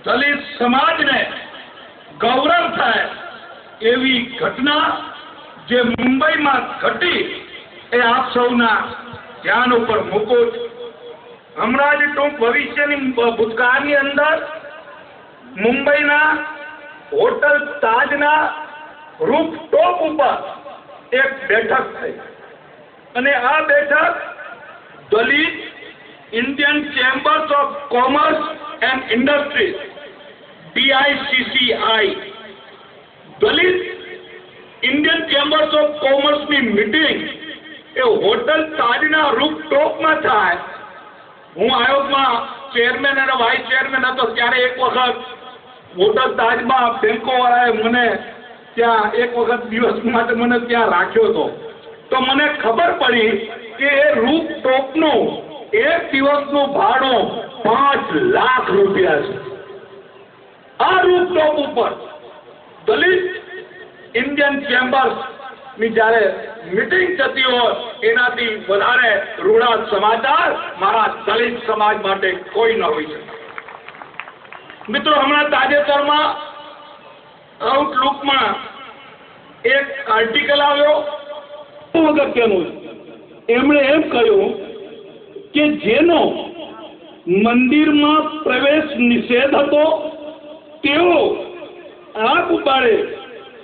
દલિત સમાજને ગૌરવ થાય એવી ઘટના જે મુંબઈમાં ઘટી એ આપ સૌના ધ્યાન ઉપર મૂકો છો. હમણાં જ ટૂંક ભવિષ્યની ભૂતકાળની અંદર મુંબઈના હોટલ તાજના રૂફટોપ ઉપર એક બેઠક થઈ અને આ બેઠક Dalit Indian chambers of commerce and industries DICCI Dalit Indian chambers of કોમર્સની મીટિંગ એ હોટલ તાજના રૂફટોપમાં થાય. હું આયોગમાં ચેરમેન અને વાઇસ ચેરમેન હતો ત્યારે એક વખત હોટલ તાજમાં બેંકો વાળાએ મને ત્યાં એક વખત દિવસ માટે મને ત્યાં રાખ્યો હતો. તો મને ખબર પડી કે એ રૂફટોપનું એક દિવસનું ભાડું 5 લાખ રૂપિયા છે. આ રૂફટોપ ઉપર દલિત ઇન્ડિયન ચેમ્બર્સ ની જયારે મીટિંગ થતી હોય એનાથી વધારે રૂડા સમાચાર મારા દલિત સમાજ માટે કોઈ ન હોઈ શકે. મિત્રો, હમણાં તાજેતરમાં આઉટલુકમાં એક આર્ટિકલ આવ્યો અગત્યનું. એમણે એમ કહ્યું કે જેનો મંદિરમાં પ્રવેશ નિષેધ હતો તેઓ આપ બાળે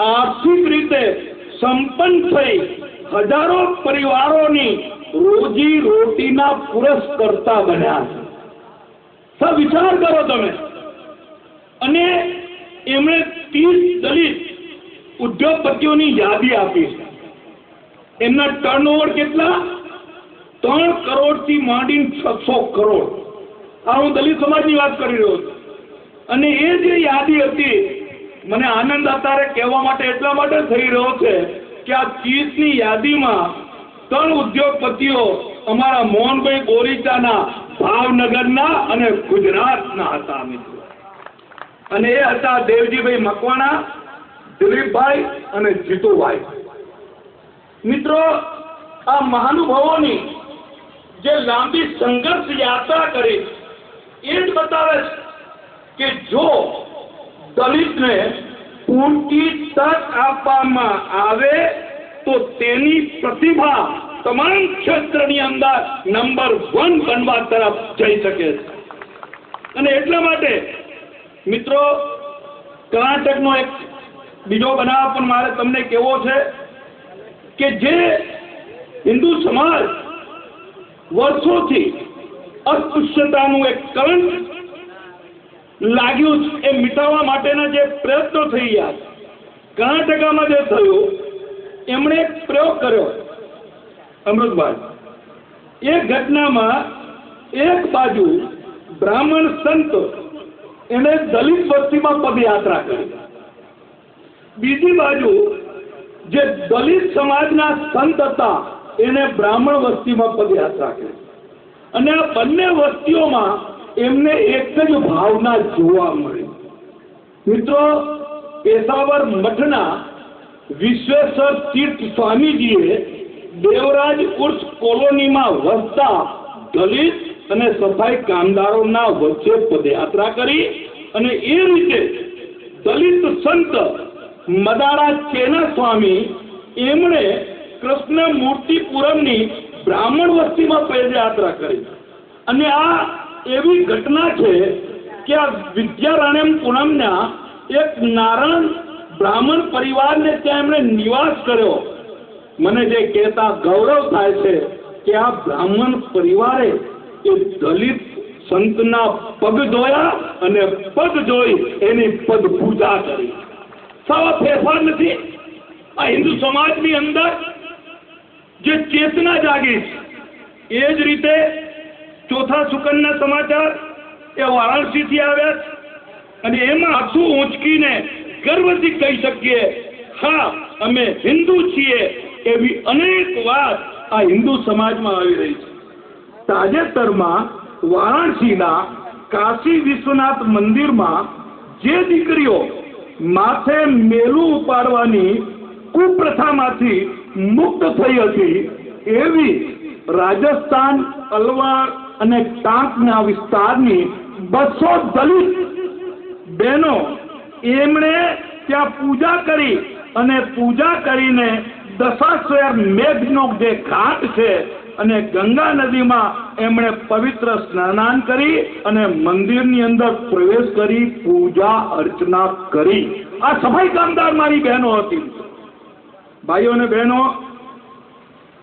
આર્થિક રીતે સંપન્ન થઈ હજારો પરિવારોની રોજી રોટીના પુરસ્કર્તા બન્યા છે. વિચાર કરો તમે. અને એમણે 30 દલિત ઉદ્યોગપતિઓની યાદી આપી છે. એમના ટર્નઓવર કેટલા? 3 કરોડથી માંડીને 600 કરોડ. આ હું દલિત સમાજની વાત કરી રહ્યો છું. અને એ જે યાદી હતી, મને આનંદ અત્યારે કહેવા માટે એટલા માટે થઈ રહ્યો છે કે આ 30ની યાદીમાં 3 ઉદ્યોગપતિઓ અમારા મોહનભાઈ બોરીચાના ભાવનગરના અને ગુજરાતના હતા મિત્રો. અને એ હતા દેવજીભાઈ મકવાણા, દિલીપભાઈ અને જીતુભાઈ. મિત્રો, આ મહાનુભાવોની જે લાંબી સંઘર્ષ યાત્રા કરી એ જ બતાવે છે કે જો દલિતને પૂરતી તક આપવામાં આવે તો તેની પ્રતિભા તમામ ક્ષેત્રની અંદર નંબર 1 બનવા તરફ જઈ શકે છે. અને એટલા માટે મિત્રો, કર્ણાટકનો એક બીજો બનાવ પણ મારે તમને કહેવો છે કે જે હિન્દુ સમાજ વર્ષોથી અસ્પૃશ્યતાનું એક કલંક લાગ્યું એ મિટાવવા માટેના જે પ્રયત્નો થઈ રહ્યા છે. કર્ણાટકમાં જે થયું, એમણે એક પ્રયોગ કર્યો અમૃતભાઈ. એ ઘટનામાં એક બાજુ બ્રાહ્મણ સંત એને દલિત વસ્તીમાં પદયાત્રા કરી, બીજી બાજુ જે દલિત સમાજના સંત હતા એને બ્રાહ્મણ વસ્તીમાં પદયાત્રા કરી. અને આ બંને વસ્તીઓમાં એમને એક જ ભાવના જોવા મળી. મિત્રો, પેશાવર મઠના વિશ્વેશ્વર તીર્થ સ્વામીજીએ દેવરાજ ઉર્સ કોલોનીમાં વસતા દલિત અને સફાઈ કામદારોના વચ્ચે પદયાત્રા કરી. અને એ રીતે દલિત સંત મદારા ચેના સ્વામી એમણે કૃષ્ણ મૂર્તિપુરમની બ્રાહ્મણ વસ્તીમાં પદયાત્રા કરી. અને આ એવી ઘટના છે કે આ વિદ્યારાણ્યમ પૂનમના એક નારાયણ બ્રાહ્મણ પરિવારને ત્યાં એમણે નિવાસ કર્યો. મને જે કહેતા ગૌરવ થાય છે કે આ બ્રાહ્મણ પરિવારે એ દલિત સંતના પગ ધોયા અને પગ જોઈ એની પદ પૂજા કરી. સાવ ફેરફાર નથી. આ હિન્દુ સમાજની અંદર જે ચેતના જાગી એ જ રીતે ચોથા સુકનના સમાચાર એ વારાણસીથી આવ્યા અને એમાં આખું ઊંચકીને ગર્વથી કહી શકીએ, હા અમે હિન્દુ છીએ એવી અનેક વાત આ હિન્દુ સમાજમાં આવી રહી છે. તાજેતરમાં વારાણસીના કાશી વિશ્વનાથ મંદિરમાં જે દીકરીઓ માથે મેલું ઉપાડવાની કુપ્રથામાંથી મુક્ત થઈ હતી એવી રાજસ્થાન, અલવાર અને ટાંકના વિસ્તારની 200 દલિત બહેનો એમણે ત્યાં પૂજા કરી અને પૂજા કરીને દશાશ્વર મેઘનો જે ઘાટ છે અને ગંગા નદીમાં એમણે પવિત્ર સ્નાન કરી અને મંદિરની અંદર પ્રવેશ કરી પૂજા અર્ચના કરી. આ સફાઈ કામદાર મારી બહેનો હતી. ભાઈઓ અને બહેનો,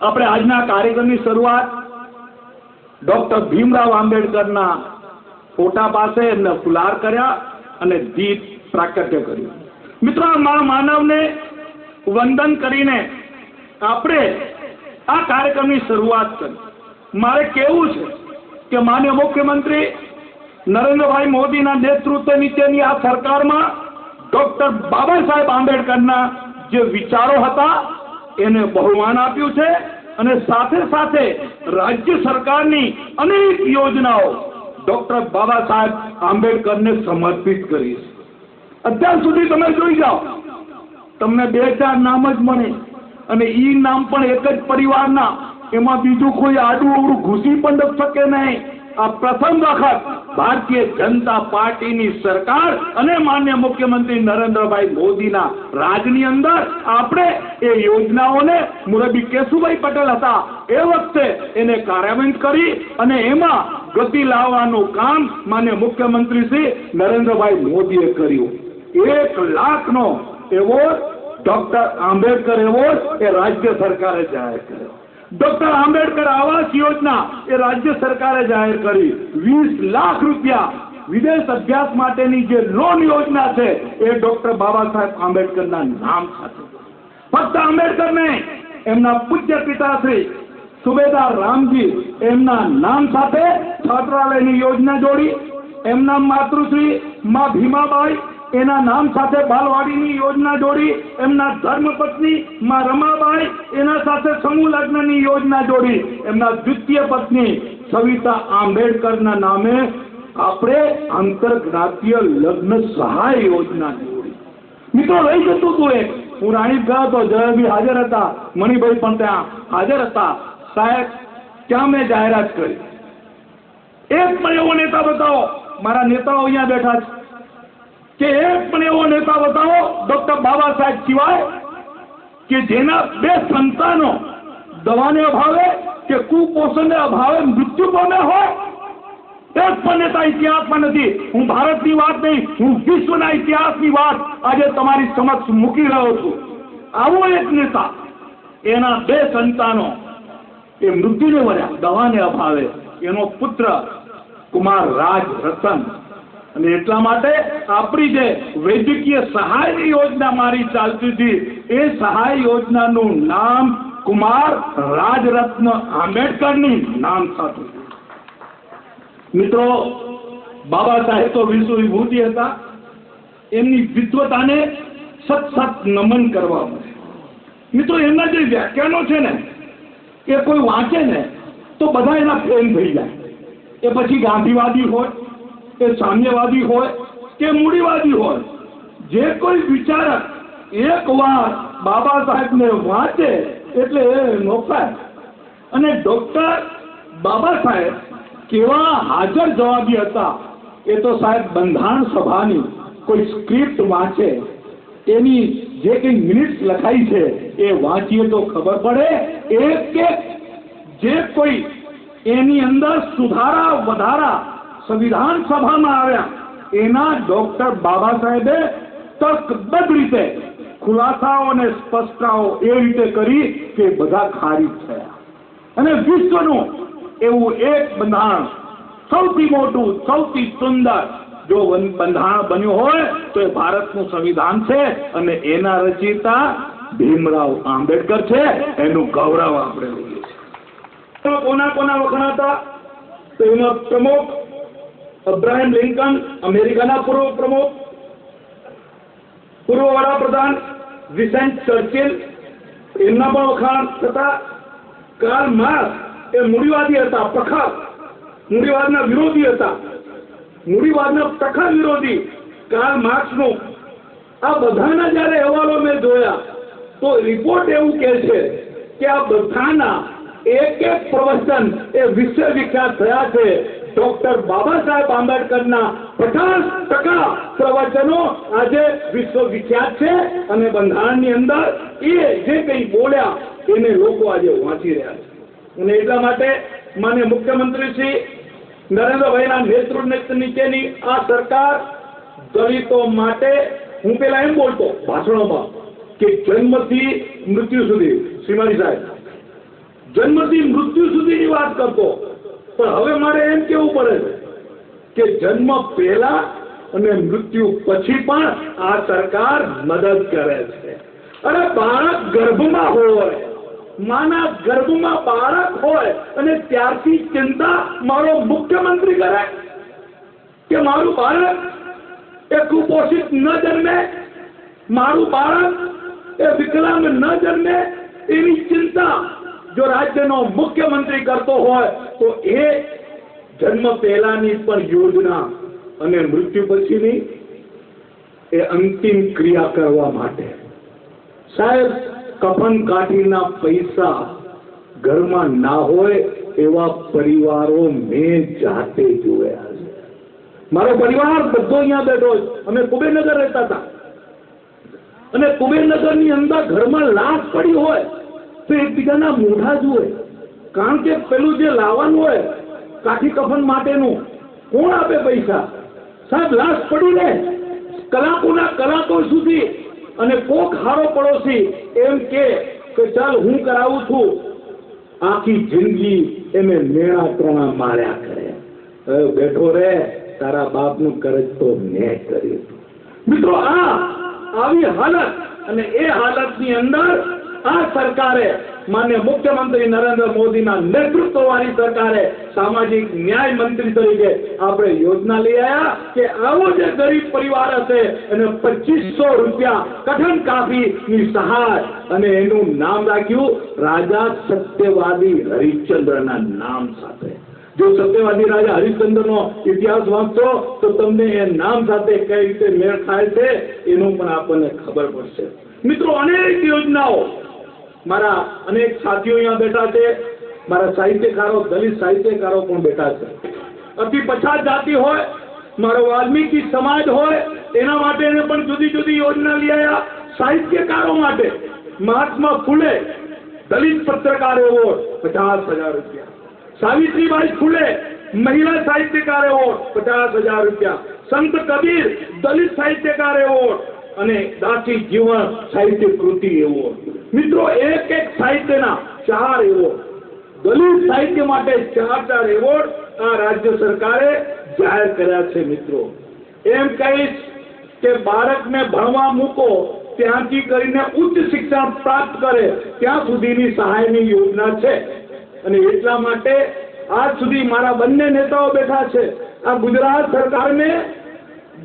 આપણે આજના કાર્યક્રમની શરૂઆત ડોક્ટર ભીમરાવ આંબેડકરના ફોટા પાસે એમને ફુલાર કર્યા અને દીપ પ્રાગટ્ય કર્યું. મિત્રો, આ માનવને વંદન કરીને આપણે આ કાર્યક્રમની શરૂઆત કરી. મારે કહેવું છે કે માનનીય મુખ્યમંત્રી નરેન્દ્રભાઈ મોદીના નેતૃત્વ નીચેની આ સરકારમાં ડોક્ટર બાબા સાહેબ આંબેડકરના જે વિચારો હતા એને બહુમાન આપ્યું છે અને સાથે સાથે રાજ્ય સરકારની અનેક યોજનાઓ ડોક્ટર બાબા સાહેબ આંબેડકરને સમર્પિત કરી છે. અત્યાર સુધી તમે જોઈ જાઓ, તમને 2-4 નામ જ મળે અને ઈ નામ પણ એક જ પરિવારના, એમાં બીજું કોઈ આડું અવડું ઘૂસી પણ ન શકે નહીં. આ પ્રથમ વખત ભારતીય જનતા પાર્ટીની સરકાર અને માનનીય મુખ્યમંત્રી નરેન્દ્રભાઈ મોદીના રાજની અંદર આપણે એ યોજનાઓને મુરબ્બી કેશુભાઈ પટેલ હતા એ વખતે એને કાર્યાન્વિત કરી અને એમાં ગતિ લાવવાનું કામ માનનીય મુખ્યમંત્રી શ્રી નરેન્દ્રભાઈ મોદીએ કર્યું. 1 લાખનો એવોર્ડ ડોક્ટર આંબેડકર એવોર્ડ એ રાજ્ય સરકારે જાહેર કર્યો. ડોક્ટર આંબેડકર આવાસ યોજના એ રાજ્ય સરકારે જાહેર કરી. 20 લાખ રૂપિયા વિદેશ અભ્યાસ માટેની જે લોન યોજના છે એ ડોક્ટર બાબા સાહેબ આંબેડકરના નામ સાથે. ફક્ત આંબેડકર નહીં, એમના પૂજ્ય પિતાશ્રી સુબેદાર રામજી એમના નામ સાથે છાત્રાલયની યોજના જોડી. એમના માતૃશ્રી માં ભીમાબાઈ એના નામ સાથે બાલવાડીની યોજના જોડી. એમના ધર્મપત્ની માં રમાબાઈ એના સાથે સમૂહ લગ્નની યોજના જોડી. એમના દ્વિતીય પત્ની સવિતા આંબેડકરના નામે આપણે આંતરજ્ઞાતીય લગ્ન સહાય યોજના જોડી. મિત્રો, રહી જતું હતું એક, હું રાણીપ ગયો તો જયભી હાજર હતા, મણિભાઈ પણ ત્યાં હાજર હતા. સાહેબ, ક્યાં મેં જાહેરાત કરી, એક પણ એવો નેતા બતાવો, મારા નેતાઓ અહીંયા બેઠા છે, કે એક પણ એવો નેતા બતાવો ડોક્ટર બાબા સાહેબ સિવાય કે જેના 2 સંતાનો દવાને અભાવે કે કુપોષણને અભાવે મૃત્યુ પામે હોય. એક પણ નેતા ઇતિહાસમાં નથી. હું ભારતની વાત નહીં, હું વિશ્વના ઇતિહાસની વાત આજે તમારી સમક્ષ મૂકી રહ્યો છું. આવો એક નેતા, એના 2 સંતાનો એ મૃત્યુને વર્યા દવાને અભાવે. એનો પુત્ર કુમાર રાજ રતન. અને એટલા માટે આપણી જે વૈદ્યકીય સહાયની યોજના મારી ચાલતી હતી એ સહાય યોજનાનું નામ કુમાર રાજરત્ન આંબેડકરની નામ સાથે. મિત્રો, બાબા સાહેબ તો વિશ્વ વિભૂતિ હતા. એમની વિદ્વતાને સતત નમન કરવા પડે. મિત્રો, એમના જે વ્યાખ્યાનો છે ને એ કોઈ વાંચે ને તો બધા એના ફેન થઈ જાય. એ પછી ગાંધીવાદી હોય, એ સામ્યવાદી હોય કે મૂડીવાદી હોય, જે કોઈ વિચારક એક વાર બાબા સાહેબને વાંચે એટલે એ નોખાય. અને ડોક્ટર બાબા સાહેબ કેવા હાજર જવાબી હતા એ તો સાહેબ બંધારણ સભાની કોઈ સ્ક્રિપ્ટ વાંચે, એની જે કંઈ મિનિટ્સ લખાઈ છે એ વાંચીએ તો ખબર પડે એક જે કોઈ એની અંદર સુધારા વધારા સંવિધાન સભામાં આવ્યા એના ડોક્ટર બાબા સાહેબે તર્કબદ્ધ રીતે ખુલાસાઓ અને સ્પષ્ટતાઓ એ રીતે કરી કે બધા ખારિજ થયા. અને વિશ્વનું એવું એક બંધારણ સૌથી મોટું, સૌથી સુંદર જો બંધારણ બન્યું હોય તો એ ભારતનું સંવિધાન છે અને એના રચયિતા ભીમરાવ આંબેડકર છે. એનું ગૌરવ આપણે લઈએ છીએ. કોના વખણાતા તો એમાં પ્રમુખ અબ્રાહમ લિંકન, અમેરિકાના પૂર્વ પ્રમુખ, પૂર્વ વડાપ્રધાન વિન્સ્ટન ચર્ચિલ, એમના પણ વખાણ થતા. કાર્લ માર્ક્સ એ મૂડીવાદી હતા, પ્રખર મૂડીવાદના વિરોધી હતા, મૂડીવાદના પ્રખર વિરોધી કાર્લ માર્ક્સનું. આ બધાના જયારે અહેવાલો મેં જોયા તો રિપોર્ટ એવું કહે છે કે આ બધાના એક પ્રવચન એ વિશ્વ વિખ્યાત થયા છે. ડોક્ટર બાબા સાહેબ આંબેડકરના 50% પ્રવચનો આજે વિશ્વવિખ્યાત છે અને બંધારણની અંદર એ જે કંઈ બોલ્યા એને લોકો આજે વાંચી રહ્યા છે. અને એટલા માટે માનનીય મુખ્યમંત્રી શ્રી નરેન્દ્રભાઈના નેતૃત્વ નીચેની આ સરકાર દલિતો માટે, હું પેલા એમ બોલતો ભાષણોમાં કે જન્મથી મૃત્યુ સુધી, શ્રીમાળી સાહેબ જન્મથી મૃત્યુ સુધીની વાત કરતો, પણ હવે મારે એમ કેવું પડે છે કે જન્મ પહેલા અને મૃત્યુ પછી પણ આ સરકાર મદદ કરે છે. અરે બાળક ગર્ભમાં હોય, માના ગર્ભમાં બાળક હોય અને ત્યારથી ચિંતા મારો મુખ્યમંત્રી કરે કે મારું બાળક એ કુપોષિત ન જન્મે, મારું બાળક એ વિકલાંગ ન જન્મે, એની ચિંતા જો રાજ્યનો મુખ્યમંત્રી કરતો હોય તો એ જન્મ પહેલાની પણ યોજના અને મૃત્યુ પછીની એ અંતિમ ક્રિયા કરવા માટે. સાહેબ, કફન કાઠીના પૈસા ઘરમાં ના હોય એવા પરિવારો મેં જાતે જોયા છે. મારો પરિવાર બધો અહીંયા બેઠો છે. અમે કુબેરનગર રહેતા હતા અને કુબેરનગરની અંદર ઘરમાં લાશ પડી હોય તો એકબીજાના મોઢા જુએ, કારણ કે પેલું જે લાવવાનું હોય કાઠી કફન માટેનું કોણ આપે પૈસા? સાહેબ, લાશ પડી રહે કલાકોના કલાકો સુધી અને કોક હારો પડોશી એમ કે ચાલ હું કરાવું છું, આખી જિંદગી એને મેળા ત્રણા માર્યા કરે. બેઠો રે, તારા બાપનું કરજ તો મેં કર્યું. મિત્રો, આવી હાલત અને એ હાલતની અંદર આ સરકારે, માન્ય મુખ્યમંત્રી નરેન્દ્ર મોદીના નેતૃત્વવાળી સરકારે સામાજિક ન્યાય મંત્રી તરીકે આપણે યોજના લઈ આવ્યા કે આવો જે ગરીબ પરિવાર હશે અને 2500 રૂપિયા કઠન કાફીની સહાય, અને એનું નામ રાખ્યું રાજા સત્યવાદી હરિશ્ચંદ્રના નામ સાથે. જો સત્યવાદી રાજા હરિશ્ચંદ્રનો ઇતિહાસ વાંચશો તો તમને એ નામ સાથે કઈ રીતે મેળ ખાય છે એનું પણ આપણને ખબર પડશે. મિત્રો, અનેક યોજનાઓ, મારા અનેક સાથીઓ અહીંયા બેઠા છે, મારા સાહિત્યકારો, દલિત સાહિત્યકારો પણ બેઠા છે. અતિ પછાત જાતિ હોય, મારો વાલ્મીકી સમાજ હોય, એના માટે પણ જુદી જુદી યોજના લઈ આવ્યા. સાહિત્યકારો માટે મહાત્મા ફૂલે દલિત પત્રકાર એવોર્ડ 50,000 રૂપિયા, સાવિત્રીબાઈ ફૂલે મહિલા સાહિત્યકાર એવોર્ડ 50,000 રૂપિયા, સંત કબીર દલિત સાહિત્યકાર એવોર્ડ અને દાસી જીવન સાહિત્ય કૃતિ એવોર્ડ. મિત્રો, એક એક સાહિત્યના 4 એવોર્ડ, દલિત સાહિત્ય માટે 4 એવોર્ડ આ રાજ્ય સરકારે જાહેર કર્યા છે. મિત્રો, એમ કહીશ કે બાળકને ભણવા મૂકો ત્યાંથી કરીને ઉચ્ચ શિક્ષણ પ્રાપ્ત કરે ત્યાં સુધીની સહાયની યોજના છે. અને એટલા માટે આજ સુધી મારા બંને નેતાઓ બેઠા છે. આ ગુજરાત सरकार में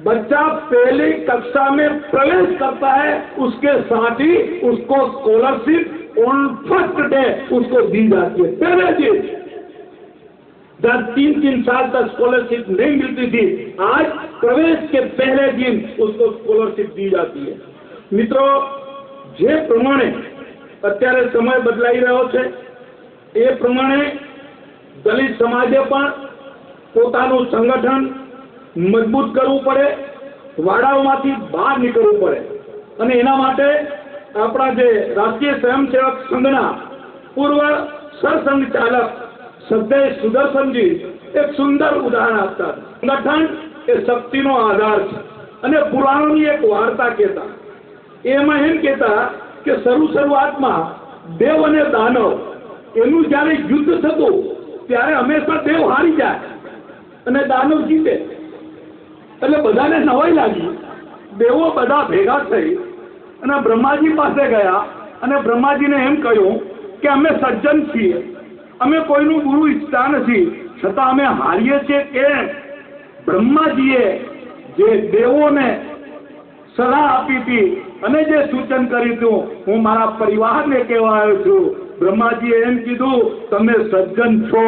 बच्चा पहली कक्षा में प्रवेश करता है, उसके साथ ही उसको स्कॉलरशिप ऑन फर्स्ट डे उसको दी जाती है. पहले दिन जब 3-3 साल तक स्कॉलरशिप नहीं मिलती थी, आज प्रवेश के पहले दिन उसको स्कॉलरशिप दी जाती है. મિત્રો, જે પ્રમાણે અત્યારે સમય બદલાઈ રહ્યો છે એ પ્રમાણે દલિત સમાજે પણ પોતાનું સંગઠન મજબૂત કરવું પડે, વાડાઓમાંથી બહાર નીકળવું પડે. અને એના માટે આપણા જે રાષ્ટ્રીય સ્વયંસેવક સંઘના પૂર્વ સરસંઘ ચાલક સદય સુદર્શનજી એક સુંદર ઉદાહરણ આપતા. સંગઠન એ શક્તિનો આધાર છે. અને પુરાણોની એક વાર્તા કહેતા, એમાં એમ કહેતા કે શરૂઆતમાં દેવ અને દાનવ એનું જ્યારે યુદ્ધ થતું ત્યારે હંમેશા દેવ હારી જાય અને દાનવ જીતે. એટલે બધાને નવાઈ લાગી. દેવો બધા ભેગા થઈ અને બ્રહ્માજી પાસે ગયા અને બ્રહ્માજીને એમ કહ્યું કે અમે સજ્જન છીએ, અમે કોઈનું બુરું ઈચ્છતા નથી, છતાં અમે હારીએ છીએ કેમ? બ્રહ્માજીએ જે દેવોને સલાહ આપી હતી અને જે સૂચન કર્યું હતું, હું મારા પરિવારને કહેવા આવ્યો છું. બ્રહ્માજીએ એમ કીધું, તમે સજ્જન છો